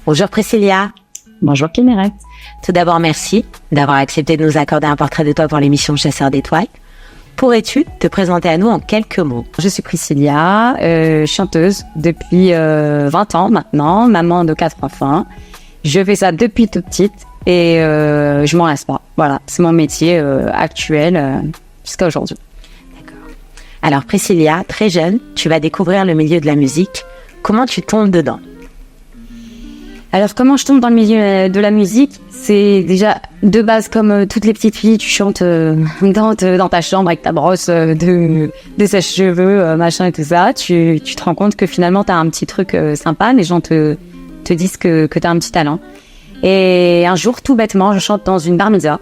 Bonjour Priscilla. Bonjour Kémérette. Tout d'abord, merci d'avoir accepté de nous accorder un portrait de toi pour l'émission Chasseurs d'étoiles. Pourrais-tu te présenter à nous en quelques mots? Je suis Priscilla, chanteuse depuis 20 ans maintenant, maman de 4 enfants. Je fais ça depuis toute petite et je m'en lasse pas. Voilà, c'est mon métier actuel jusqu'à aujourd'hui. D'accord. Alors Priscilla, très jeune, tu vas découvrir le milieu de la musique. Comment tu tombes dedans? Alors, comment je tombe dans le milieu de la musique? C'est déjà, de base, comme toutes les petites filles, tu chantes dans ta chambre avec ta brosse de sèche-cheveux, machin et tout ça. Tu te rends compte que finalement, tu as un petit truc sympa. Les gens te disent que tu as un petit talent. Et un jour, tout bêtement, je chante dans une bar mitzvah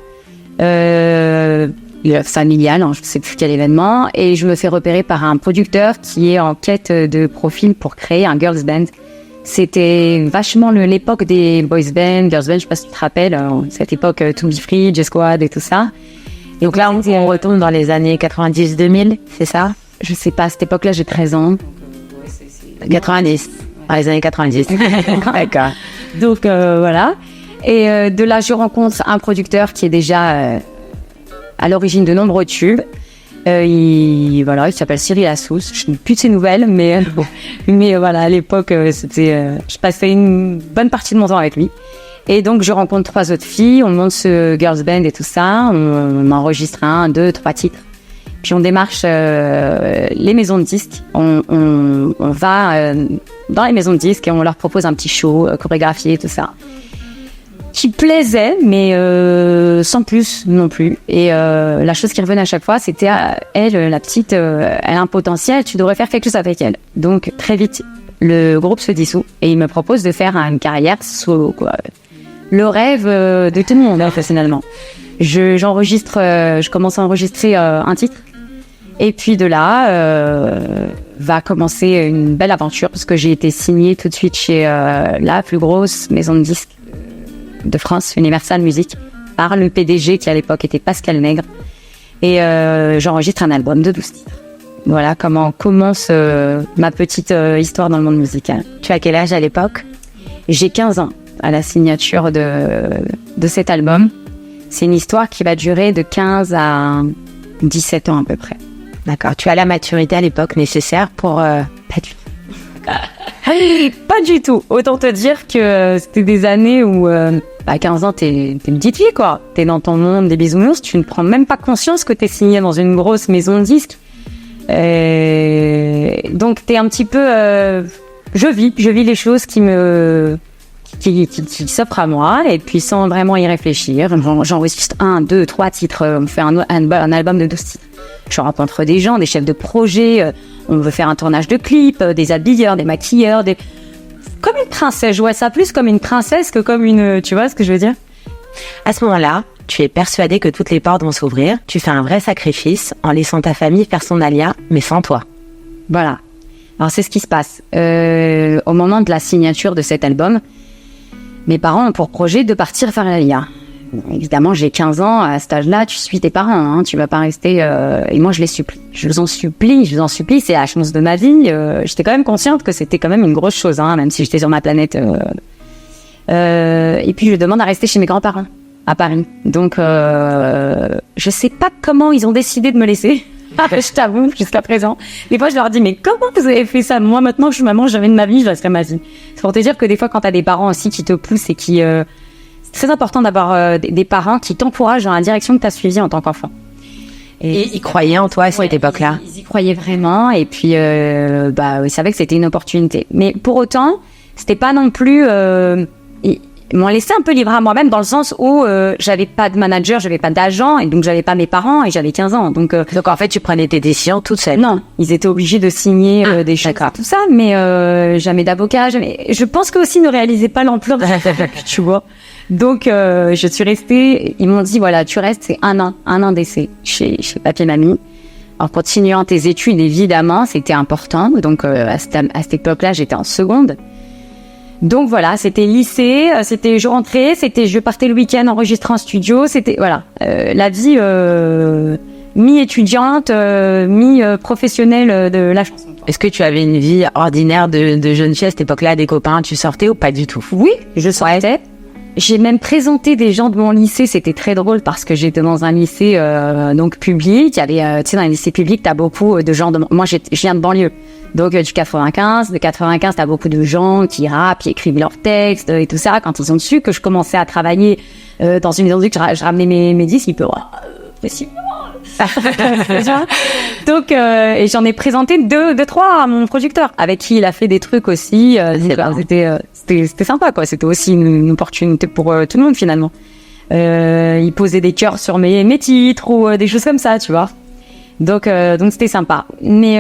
familiale, je ne sais plus quel événement. Et je me fais repérer par un producteur qui est en quête de profil pour créer un girls band. C'était vachement l'époque des boys band, girls band, je sais pas si tu te rappelles, cette époque To Be Free, J-Squad et tout ça. Et donc là, on retourne dans les années 90-2000, c'est ça? Je sais pas, à cette époque-là, j'ai 13 ans. 90, dans les années 90. D'accord. Donc voilà. Et de là, je rencontre un producteur qui est déjà à l'origine de nombreux tubes. Il s'appelle Cyril Assous. Je n'ai plus de ses nouvelles, mais voilà, à l'époque, je passais une bonne partie de mon temps avec lui. Et donc, je rencontre 3 autres filles, on monte ce girls band et tout ça, on enregistre 1, 2, 3 titres. Puis on démarche les maisons de disques. On va dans les maisons de disques et on leur propose un petit show chorégraphié et tout ça, qui plaisait, mais sans plus non plus. Et la chose qui revenait à chaque fois, c'était elle, la petite, elle a un potentiel, tu devrais faire quelque chose avec elle. Donc très vite, le groupe se dissout et il me propose de faire une carrière solo, quoi. Le rêve de tout le monde, personnellement. Je commence à enregistrer un titre. Et puis de là, va commencer une belle aventure parce que j'ai été signée tout de suite chez la plus grosse maison de disques de France, Universal Music, par le PDG qui à l'époque était Pascal Nègre. Et j'enregistre un album de 12 titres. Voilà comment commence ma petite histoire dans le monde musical. Tu as quel âge à l'époque? J'ai 15 ans à la signature de cet album. C'est une histoire qui va durer de 15 à 17 ans à peu près. D'accord. Tu as la maturité à l'époque nécessaire pour... Pas du tout. Autant te dire que c'était des années où, à 15 ans, t'es une petite fille, quoi. T'es dans ton monde des bisounours, tu ne prends même pas conscience que t'es signé dans une grosse maison de disques. Donc t'es un petit peu... Je vis les choses qui s'offrent à moi, et puis sans vraiment y réfléchir. J'enregistre 1, 2, 3 titres, on fait un album de 12 titres. Je rencontre des gens, des chefs de projet, on veut faire un tournage de clip, des habilleurs, des maquilleurs, comme une princesse. Je vois ça plus comme une princesse que comme une... Tu vois ce que je veux dire? À ce moment-là, tu es persuadée que toutes les portes vont s'ouvrir. Tu fais un vrai sacrifice en laissant ta famille faire son alia, mais sans toi. Voilà. Alors c'est ce qui se passe. Au moment de la signature de cet album, mes parents ont pour projet de partir faire l'alia. Évidemment, j'ai 15 ans, à cet âge-là, tu suis tes parents, hein, tu vas pas rester... Et moi, je les supplie. Je vous en supplie, c'est la chance de ma vie. J'étais quand même consciente que c'était quand même une grosse chose, hein, même si j'étais sur ma planète. Et puis, je demande à rester chez mes grands-parents, à Paris. Donc, je sais pas comment ils ont décidé de me laisser. Je t'avoue, jusqu'à présent. Des fois, je leur dis, mais comment vous avez fait ça? Moi, maintenant que je suis maman, jamais de ma vie, je resterai ma vie. C'est pour te dire que des fois, quand t'as des parents aussi qui te poussent et qui... c'est très important d'avoir des parents qui t'encouragent dans la direction que tu as suivie en tant qu'enfant. Et ils croyaient en toi à cette époque-là? Ils y croyaient vraiment, et puis ils savaient que c'était une opportunité. Mais pour autant, c'était pas non plus... ils m'ont laissé un peu libre à moi-même, dans le sens où j'avais pas de manager, j'avais pas d'agent, et donc j'avais pas mes parents, et j'avais 15 ans. Donc en fait, tu prenais tes décisions toute seule? Non, ils étaient obligés de signer des choses, tout ça, mais jamais d'avocat, jamais... Je pense qu'eux aussi ne réalisaient pas l'ampleur de tu vois. Donc, je suis restée, ils m'ont dit, voilà, tu restes, c'est un an d'essai chez Papier Mamie. En continuant tes études, évidemment, c'était important. Donc, à cette époque-là, j'étais en seconde. Donc voilà, c'était lycée, c'était je rentrais, c'était je partais le week-end enregistrer en studio, c'était voilà, la vie mi-étudiante, mi-professionnelle de la chanson. Est-ce que tu avais une vie ordinaire de jeune fille à cette époque-là, des copains, tu sortais ou pas du tout? Oui, je sortais. J'ai même présenté des gens de mon lycée, c'était très drôle parce que j'étais dans un lycée donc public. Il y avait, tu sais, dans les lycées publics, t'as beaucoup de gens. Moi, je viens de banlieue, donc du 95. De 95, t'as beaucoup de gens qui rappent, qui écrivent leurs textes et tout ça. Quand ils ont su que je commençais à travailler dans une maison de disques, je ramenais mes disques, ils peuvent. Donc, et j'en ai présenté deux, trois à mon producteur, avec qui il a fait des trucs aussi. C'était sympa, quoi. C'était aussi une opportunité pour tout le monde, finalement. Il posait des cœurs sur mes titres ou des choses comme ça, tu vois. Donc c'était sympa. Mais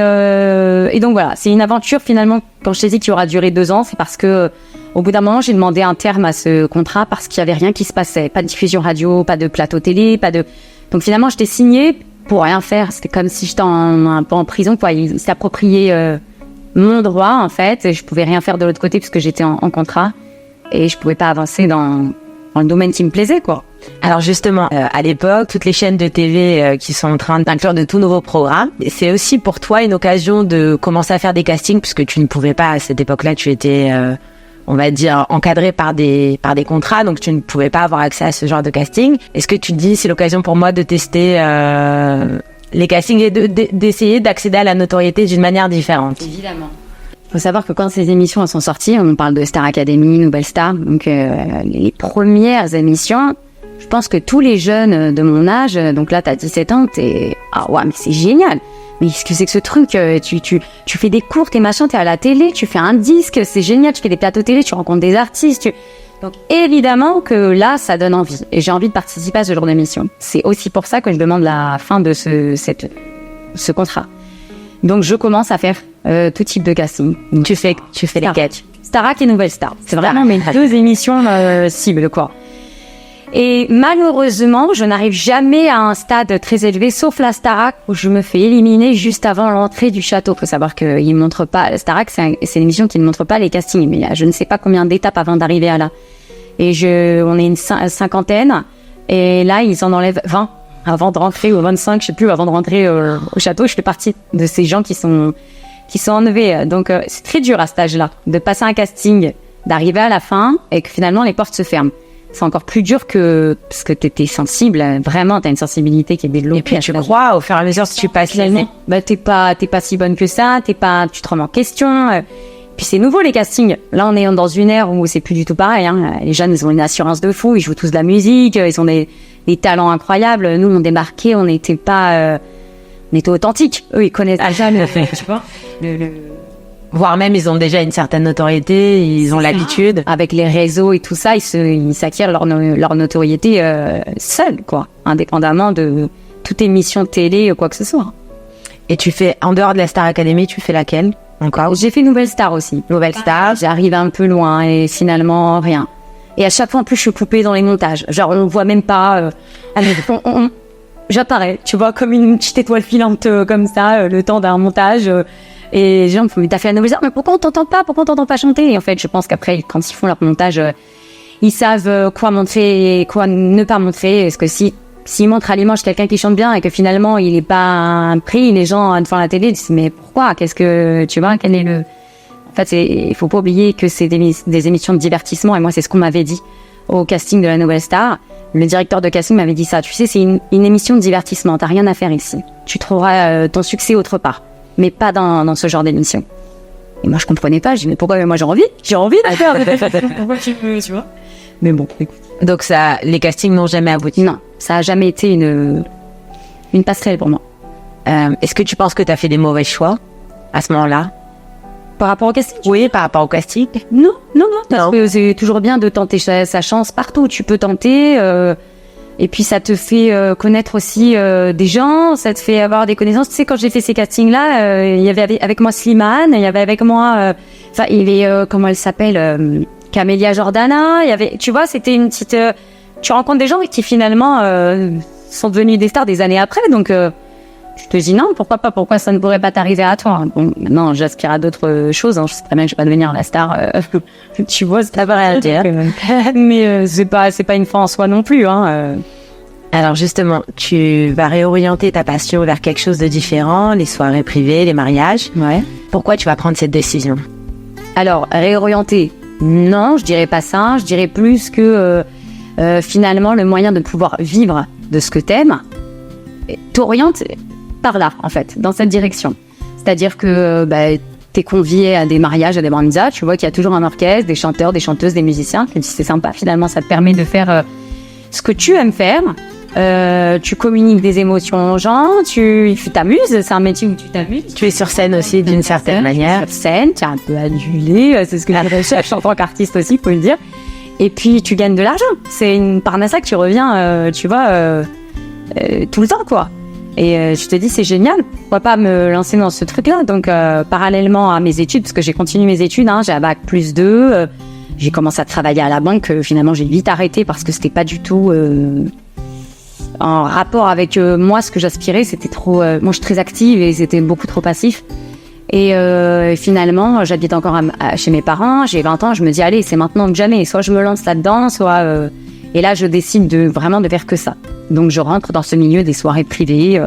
et donc voilà, c'est une aventure finalement. Quand je t'ai dit qu'il aura duré 2 ans, c'est parce que au bout d'un moment, j'ai demandé un terme à ce contrat parce qu'il y avait rien qui se passait, pas de diffusion radio, pas de plateau télé, pas de. Donc finalement, j'étais signée pour rien faire. C'était comme si j'étais un peu en prison, quoi. Ils s'appropriaient mon droit, en fait. Et je pouvais rien faire de l'autre côté puisque j'étais en contrat. Et je pouvais pas avancer dans le domaine qui me plaisait, quoi. Alors justement, à l'époque, toutes les chaînes de TV qui sont en train d'inclure de tout nouveaux programmes, c'est aussi pour toi une occasion de commencer à faire des castings puisque tu ne pouvais pas, à cette époque-là, tu étais... on va dire encadré par des contrats, donc tu ne pouvais pas avoir accès à ce genre de casting. Est-ce que tu te dis c'est l'occasion pour moi de tester les castings et d'essayer d'accéder à la notoriété d'une manière différente? Évidemment. Il faut savoir que quand ces émissions elles sont sorties, on parle de Star Academy, Nouvelle Star, donc les premières émissions, je pense que tous les jeunes de mon âge, donc là t'as 17 ans, t'es ah ouais mais c'est génial. Mais qu'est-ce que c'est que ce truc? Tu fais des cours, t'es machin, t'es à la télé, tu fais un disque, c'est génial, tu fais des plateaux télé, tu rencontres des artistes. Donc évidemment que là, ça donne envie. Et j'ai envie de participer à ce genre d'émission. C'est aussi pour ça que je demande la fin de ce contrat. Donc je commence à faire tout type de casting. Donc, Tu fais lesquels? Starac et Nouvelle Star. C'est vraiment mes 2 émissions cibles, quoi. Et malheureusement, je n'arrive jamais à un stade très élevé, sauf la Starac, où je me fais éliminer juste avant l'entrée du château. Il faut savoir qu'il ne montre pas... La Starac, c'est une émission qui ne montre pas les castings, mais je ne sais pas combien d'étapes avant d'arriver à là. Et on est une cinquantaine, et là, ils en enlèvent 20 avant de rentrer, ou 25, je sais plus, avant de rentrer au château. Je fais partie de ces gens qui sont enlevés. Donc, c'est très dur à cet âge-là, de passer un casting, d'arriver à la fin, et que finalement, les portes se ferment. C'est encore plus dur parce que t'es sensible, vraiment, t'as une sensibilité qui est développée. Et puis tu crois, au fur et à mesure que tu passes l'année. Bah, t'es pas si bonne que ça, tu te remets en question. Puis c'est nouveau, les castings. Là, on est dans une ère où c'est plus du tout pareil, hein. Les jeunes, ils ont une assurance de fou, ils jouent tous de la musique, ils ont des talents incroyables. Nous, on débarquait, on était authentiques. Eux, ils connaissent déjà tu vois, voire même, ils ont déjà une certaine notoriété, ils ont l'habitude. Avec les réseaux et tout ça, ils s'acquièrent leur notoriété seuls, quoi, indépendamment de toute émission télé ou quoi que ce soit. Et tu fais, en dehors de la Star Academy, tu fais laquelle encore? J'ai fait Nouvelle Star aussi. Nouvelle Star, j'arrive un peu loin et finalement, rien. Et à chaque fois, en plus, je suis coupée dans les montages. Genre, on voit même pas... j'apparais, tu vois, comme une petite étoile filante comme ça, le temps d'un montage... Et les gens me disent, mais t'as fait la Nouvelle Star, mais pourquoi on t'entend pas chanter? Et en fait, je pense qu'après, quand ils font leur montage, ils savent quoi montrer et quoi ne pas montrer. Parce que s'ils montrent à l'image quelqu'un qui chante bien et que finalement, il est pas pris, les gens devant la télé disent, mais pourquoi? Qu'est-ce que, tu vois, quel est le... En fait, il faut pas oublier que c'est des émissions de divertissement. Et moi, c'est ce qu'on m'avait dit au casting de la Nouvelle Star. Le directeur de casting m'avait dit ça. Tu sais, c'est une émission de divertissement. T'as rien à faire ici. Tu trouveras ton succès autre part. Mais pas dans ce genre d'émission. Et moi, je comprenais pas. Je dis, mais pourquoi? Mais moi, j'ai envie de faire. Pourquoi tu vois? Mais bon, écoute. Donc les castings n'ont jamais abouti? Non, ça a jamais été une passerelle pour moi. Est-ce que tu penses que tu as fait des mauvais choix à ce moment-là? Par rapport au casting? Oui, par rapport au casting. Non. Parce que c'est toujours bien de tenter sa chance partout. Tu peux tenter... Et puis ça te fait connaître aussi des gens, ça te fait avoir des connaissances. Tu sais, quand j'ai fait ces castings-là, il y avait avec moi Slimane, il y avait avec moi, il y avait comment elle s'appelle, Camélia Jordana. Il y avait, tu vois, c'était une petite. Tu rencontres des gens qui finalement sont devenus des stars des années après. Donc tu te dis non, pourquoi pas, pourquoi ça ne pourrait pas t'arriver à toi. Bon, maintenant, j'aspire à d'autres choses. Je sais très bien que je vais pas devenir la star. Tu vois, ça va rien dire. Mais c'est pas une fin en soi non plus. Alors justement, tu vas réorienter ta passion vers quelque chose de différent, les soirées privées, les mariages. Ouais. Pourquoi tu vas prendre cette décision? Alors, réorienter, non, je dirais pas ça. Je dirais plus que finalement, le moyen de pouvoir vivre de ce que t'aimes t'oriente par là, en fait, dans cette direction. C'est-à-dire que t'es convié à des mariages, à des bar mitzvahs, tu vois qu'il y a toujours un orchestre, des chanteurs, des chanteuses, des musiciens. Tu te dis, c'est sympa, finalement, ça te permet de faire ce que tu aimes faire. Tu communiques des émotions aux gens, tu t'amuses, c'est un métier où tu t'amuses. Tu es sur scène aussi d'une certaine manière. Sur scène, tu es un peu adulé, c'est ce que je recherche en tant qu'artiste aussi, faut le dire. Et puis tu gagnes de l'argent. C'est une parnassa que tu reviens, tu vois, tout le temps, quoi. Et je te dis, c'est génial. Pourquoi pas me lancer dans ce truc-là? Donc, parallèlement à mes études, parce que j'ai continué mes études, j'ai un bac plus 2, j'ai commencé à travailler à la banque. Finalement, j'ai vite arrêté parce que c'était pas du tout en rapport avec moi, ce que j'aspirais. C'était trop. Moi, je suis très active et c'était beaucoup trop passif. Et finalement, j'habite encore chez mes parents. J'ai 20 ans. Je me dis, allez, c'est maintenant que jamais. Soit je me lance là-dedans, soit. Et là, je décide vraiment de faire que ça. Donc, je rentre dans ce milieu des soirées privées.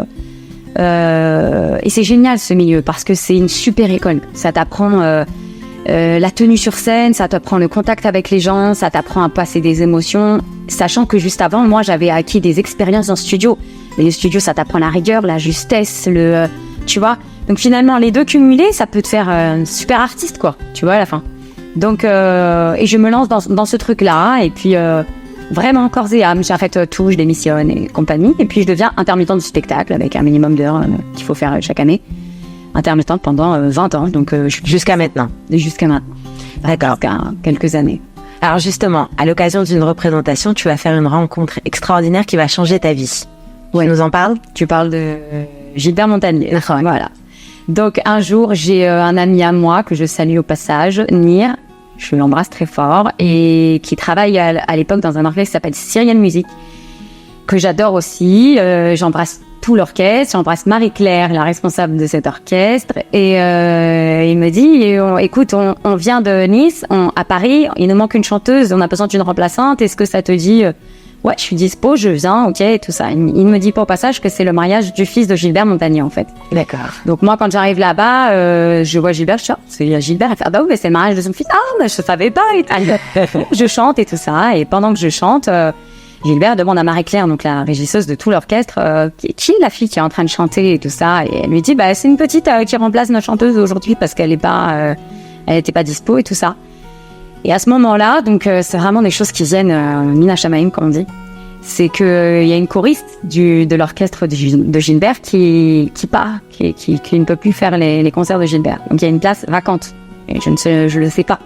Et c'est génial, ce milieu, parce que c'est une super école. Ça t'apprend la tenue sur scène, ça t'apprend le contact avec les gens, ça t'apprend à passer des émotions. Sachant que juste avant, moi, j'avais acquis des expériences en studio. Et le studio, ça t'apprend la rigueur, la justesse, tu vois. Donc, finalement, les deux cumulés, ça peut te faire un super artiste, quoi, tu vois, à la fin. Donc, et je me lance dans ce truc-là, et puis... vraiment corps et âme, j'arrête tout, je démissionne et compagnie. Et puis je deviens intermittent du spectacle avec un minimum d'heures qu'il faut faire chaque année. Intermittente pendant 20 ans, donc jusqu'à maintenant. Jusqu'à maintenant. D'accord. Jusqu'à quelques années. Alors justement, à l'occasion d'une représentation, tu vas faire une rencontre extraordinaire qui va changer ta vie. Ouais. Tu nous en parles? Tu parles de Gilbert Montagnier. Voilà. Donc un jour, j'ai un ami à moi que je salue au passage, Nir. Je l'embrasse très fort, et qui travaille à l'époque dans un orchestre qui s'appelle Syrian Music, que j'adore aussi. J'embrasse tout l'orchestre, j'embrasse Marie-Claire, la responsable de cet orchestre, et il me dit, écoute, on vient de Nice, à Paris, il nous manque une chanteuse, on a besoin d'une remplaçante, est-ce que ça te dit? Ouais, je suis dispo, je viens, ok, et tout ça. Il me dit pas au passage que c'est le mariage du fils de Gilbert Montagnier, en fait. D'accord. Donc moi, quand j'arrive là-bas, je vois Gilbert, je dis, c'est Gilbert, elle fait, bah oui, mais c'est le mariage de son fils. Ah, mais je savais pas. Et je chante et tout ça, et pendant que je chante, Gilbert demande à Marie-Claire, donc la régisseuse de tout l'orchestre, qui est la fille qui est en train de chanter et tout ça, et elle lui dit, bah c'est une petite qui remplace notre chanteuse aujourd'hui parce qu'elle était pas dispo et tout ça. Et à ce moment-là, donc c'est vraiment des choses qui viennent Mina Shamaim, comme on dit. C'est que il y a une choriste de l'orchestre de Gilbert qui part, qui ne peut plus faire les concerts de Gilbert. Donc il y a une place vacante. Et je le sais pas.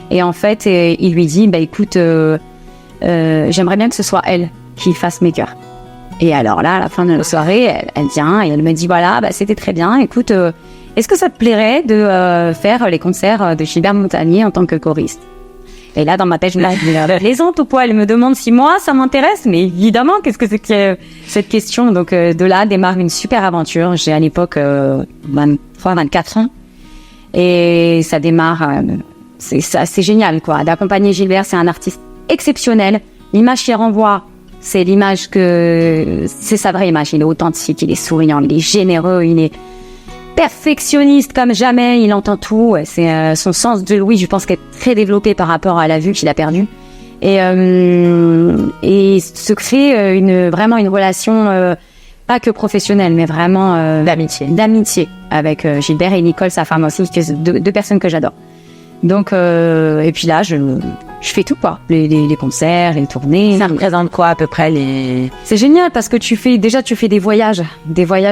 Et en fait, il lui dit, bah écoute, j'aimerais bien que ce soit elle qui fasse mes chœurs. Et alors là, à la fin de la soirée, elle vient et elle me dit, voilà, bah c'était très bien. Écoute, est-ce que ça te plairait de faire les concerts de Gilbert Montagnier en tant que choriste? Et là, dans ma tête, je me dis, plaisante ou quoi? Elle me demande si moi, ça m'intéresse. Mais évidemment, qu'est-ce que c'est que cette question? Donc, de là démarre une super aventure. J'ai à l'époque 23, 24 ans. Et ça démarre... c'est génial, quoi. D'accompagner Gilbert, c'est un artiste exceptionnel. L'image qu'il renvoie, c'est l'image c'est sa vraie image. Il est authentique, il est souriant, il est généreux, il est... perfectionniste comme jamais, il entend tout. C'est son sens de l'ouïe, je pense, qu'est très développé par rapport à la vue qu'il a perdue. Et se crée vraiment une relation pas que professionnelle, mais vraiment d'amitié avec Gilbert et Nicole, sa femme aussi, deux personnes que j'adore. Donc et puis là, je fais tout, quoi. Les concerts, les tournées. Ça représente quoi à peu près C'est génial parce que tu fais des voyages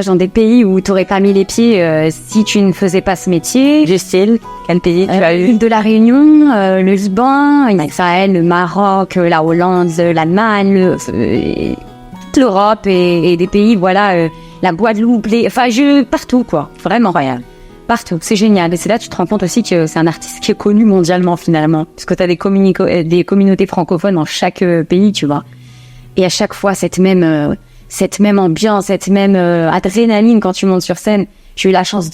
dans des pays où tu n'aurais pas mis les pieds si tu ne faisais pas ce métier. Du style, quel pays tu as eu? De la Réunion, le Liban, Israël, le Maroc, la Hollande, l'Allemagne, toute l'Europe et des pays, voilà, la Guadeloupe, partout, quoi. Vraiment royal. Partout, c'est génial. Et c'est là que tu te rends compte aussi que c'est un artiste qui est connu mondialement, finalement. Parce que tu as des communautés francophones dans chaque pays, tu vois. Et à chaque fois, cette même cette même ambiance, cette même adrénaline quand tu montes sur scène. J'ai eu la chance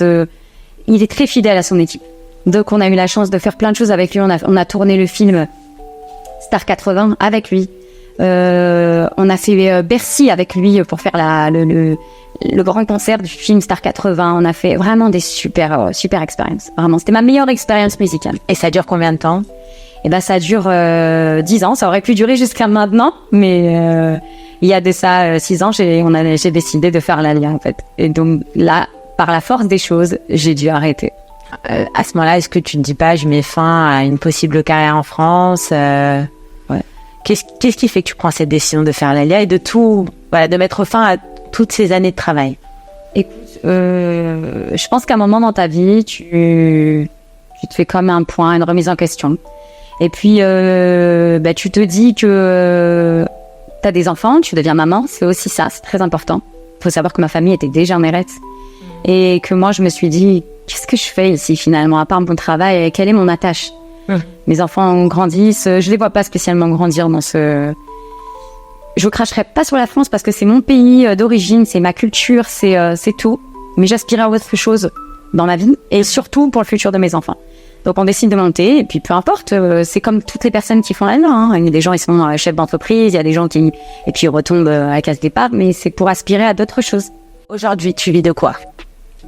il est très fidèle à son équipe. Donc on a eu la chance de faire plein de choses avec lui. On a tourné le film Star 80 avec lui. On a fait Bercy avec lui pour faire le grand concert du film Star 80. On a fait vraiment des super expériences. Vraiment, c'était ma meilleure expérience musicale. Et ça dure combien de temps? Et ben ça dure 10 ans. Ça aurait pu durer jusqu'à maintenant, mais il y a de ça 6 ans, j'ai décidé de faire l'Alia en fait. Et donc là, par la force des choses, j'ai dû arrêter. À ce moment-là, est-ce que tu ne dis pas, je mets fin à une possible carrière en France? Ouais. Qu'est-ce qui fait que tu prends cette décision de faire l'Alia et de mettre fin à toutes ces années de travail? Écoute, je pense qu'à un moment dans ta vie, tu te fais comme un point, une remise en question. Et puis, tu te dis que tu as des enfants, tu deviens maman, c'est aussi ça, c'est très important. Il faut savoir que ma famille était déjà en RS. Et que moi, je me suis dit, qu'est-ce que je fais ici finalement, à part mon travail, quelle est mon attache? Mes enfants grandissent, je les vois pas spécialement grandir dans ce... Je cracherai pas sur la France parce que c'est mon pays d'origine, c'est ma culture, c'est tout. Mais j'aspirais à autre chose dans ma vie et surtout pour le futur de mes enfants. Donc on décide de monter et puis peu importe, c'est comme toutes les personnes qui font l'Alia. Hein. Il y a des gens, ils sont chefs d'entreprise, il y a des gens qui... Et puis ils retombent à la case départ, mais c'est pour aspirer à d'autres choses. Aujourd'hui, tu vis de quoi?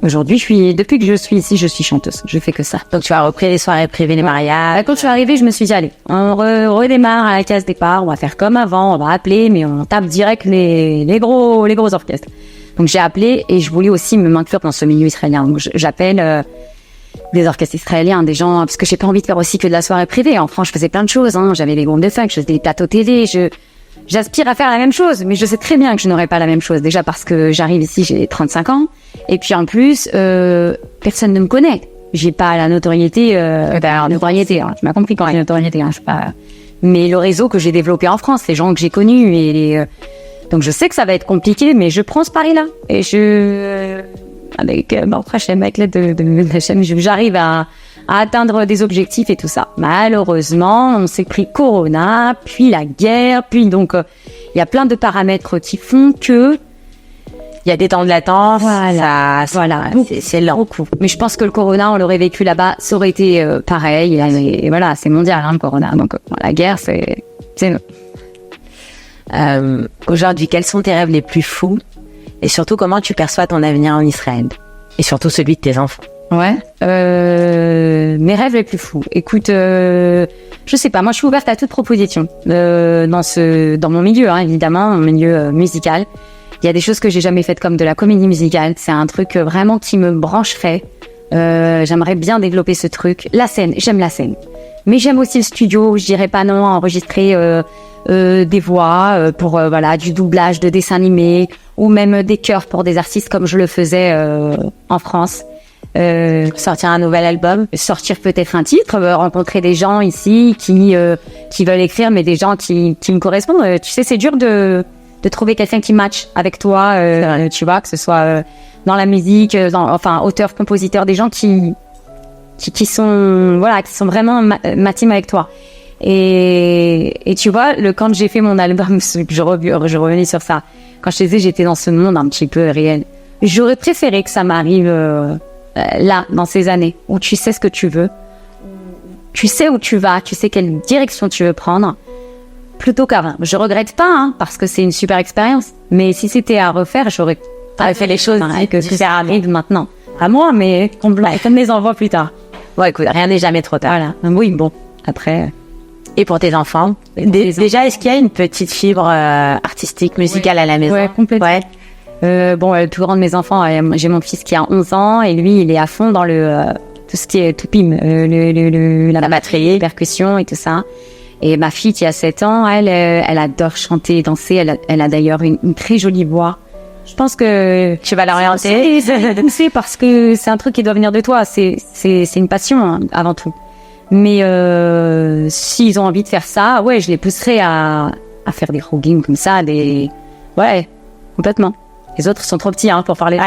Aujourd'hui, depuis que je suis ici, je suis chanteuse. Je fais que ça. Donc tu as repris les soirées privées, les mariages. Quand je suis arrivée, je me suis dit, allez, on redémarre à la case départ, on va faire comme avant, on va appeler, mais on tape direct les gros orchestres. Donc j'ai appelé et je voulais aussi me maintenir dans ce milieu israélien. Donc j'appelle des orchestres israéliens, des gens, parce que j'ai pas envie de faire aussi que de la soirée privée. En France, je faisais plein de choses, hein. J'avais les groupes de funk, je faisais des plateaux télé, j'aspire à faire la même chose, mais je sais très bien que je n'aurai pas la même chose. Déjà parce que j'arrive ici, j'ai 35 ans. Et puis en plus, personne ne me connaît. J'ai pas la notoriété. Notoriété, hein. Tu m'as compris quand j'ai notoriété. Hein. Mais le réseau que j'ai développé en France, les gens que j'ai connus. Donc je sais que ça va être compliqué, mais je prends ce pari-là. Et avec l'aide de Hachem, j'arrive à atteindre des objectifs et tout ça. Malheureusement, on s'est pris Corona, puis la guerre, puis donc il y a plein de paramètres qui font que il y a des temps de latence. Voilà. C'est lent. Beaucoup. Mais je pense que le Corona, on l'aurait vécu là-bas, ça aurait été pareil. Et voilà, c'est mondial, hein, le Corona. Donc la guerre, c'est aujourd'hui, quels sont tes rêves les plus fous? Et surtout, comment tu perçois ton avenir en Israël? Et surtout celui de tes enfants. Ouais. Mes rêves les plus fous. Écoute, je sais pas. Moi, je suis ouverte à toute proposition dans mon milieu, hein, évidemment, mon milieu musical. Il y a des choses que j'ai jamais faites comme de la comédie musicale. C'est un truc vraiment qui me brancherait. J'aimerais bien développer ce truc. La scène, j'aime la scène. Mais j'aime aussi le studio. Je dirais pas non à enregistrer des voix pour du doublage de dessins animés ou même des chœurs pour des artistes comme je le faisais en France. Sortir un nouvel album, sortir peut-être un titre, rencontrer des gens ici qui veulent écrire, mais des gens qui me correspondent. Tu sais, c'est dur de trouver quelqu'un qui match avec toi, tu vois, que ce soit dans la musique, auteur, compositeur, des gens qui sont vraiment ma team avec toi. Et tu vois, quand j'ai fait mon album, je revenais sur ça. Quand je te disais, j'étais dans ce monde un petit peu réel. J'aurais préféré que ça m'arrive là, dans ces années, où tu sais ce que tu veux, tu sais où tu vas, tu sais quelle direction tu veux prendre, plutôt qu'avant. Je regrette pas, hein, parce que c'est une super expérience. Mais si c'était à refaire, j'aurais fait les choses que ça arrive maintenant. À moi, mais comme les enfants plus tard. Bon, écoute, rien n'est jamais trop tard. Voilà. Oui, bon, après... Et pour tes enfants, déjà, est-ce qu'il y a une petite fibre artistique, musicale à la maison? Ouais, complètement. Ouais. Le plus grand de mes enfants, j'ai mon fils qui a 11 ans et lui, il est à fond dans tout ce qui est toupim, la batterie, les percussions et tout ça. Et ma fille qui a 7 ans, elle adore chanter et danser. Elle a d'ailleurs une très jolie voix. Je pense que tu vas l'orienter. C'est parce que c'est un truc qui doit venir de toi. C'est une passion, hein, avant tout. Mais s'ils ont envie de faire ça, ouais, je les pousserai à faire des roguings comme ça, ouais, complètement. Les autres sont trop petits, hein, pour parler.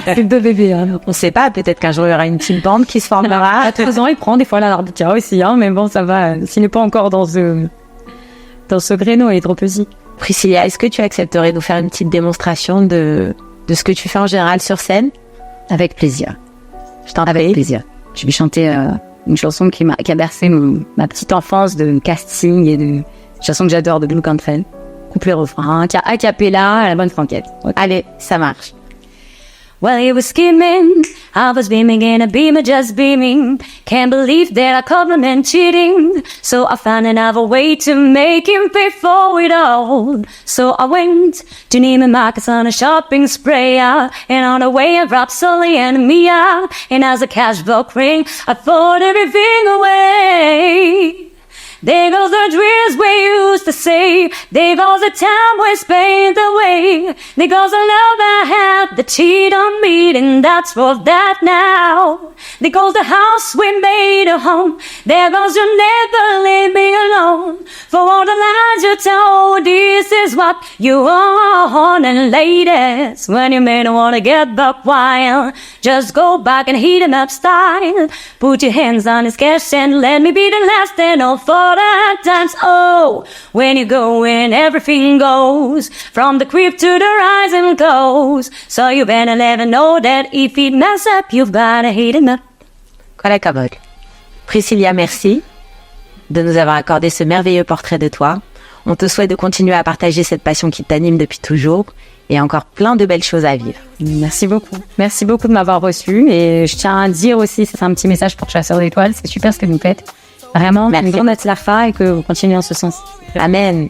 C'est deux bébés, hein. On sait pas, peut-être qu'un jour il y aura une petite bande qui se formera. À 13 ans, il prend des fois la harmonica aussi, hein, mais bon, ça va. S'il n'est pas encore dans ce créneau, il est trop petit. Priscilla, est-ce que tu accepterais de nous faire une petite démonstration de ce que tu fais en général sur scène? Avec plaisir. Je t'en Avec prie. plaisir. Je vais chanter une chanson qui a bercé ma petite enfance de casting et de chanson que j'adore de Blue Cantrell. Couplet refrain, a cappella à la bonne franquette. Okay. Allez, ça marche. Well, he was skimming, I was beaming in a beamer just beaming. Can't believe that I caught him and cheating. So I found another way to make him pay for it all. So I went to Neiman Marcus on a shopping spree. And on the way I dropped Sully and Mia. And as the cash book rang, I thought everything away. There goes the dreams we used to say. There goes the time we spent away. There goes the love I had that cheated on me, and that's for that now. There goes the house we made a home. There goes you never leave me alone. For all the lies you told, this is what you want. And ladies, when you may not want to get buck wild, just go back and heat him up style. Put your hands on his cash and let me be the last and all for that times. Oh, when you go in, everything goes from the creep to the rising coast. So you better never know that if he mess up, you've gotta heat him up. Kola Kabod. Priscilla, merci de nous avoir accordé ce merveilleux portrait de toi. On te souhaite de continuer à partager cette passion qui t'anime depuis toujours et encore plein de belles choses à vivre. Merci beaucoup. Merci beaucoup de m'avoir reçu. Et je tiens à dire aussi, c'est un petit message pour Chasseurs d'étoiles, c'est super ce que vous faites. Vraiment, merci. une grande merci et que vous continuez en ce sens. Amen.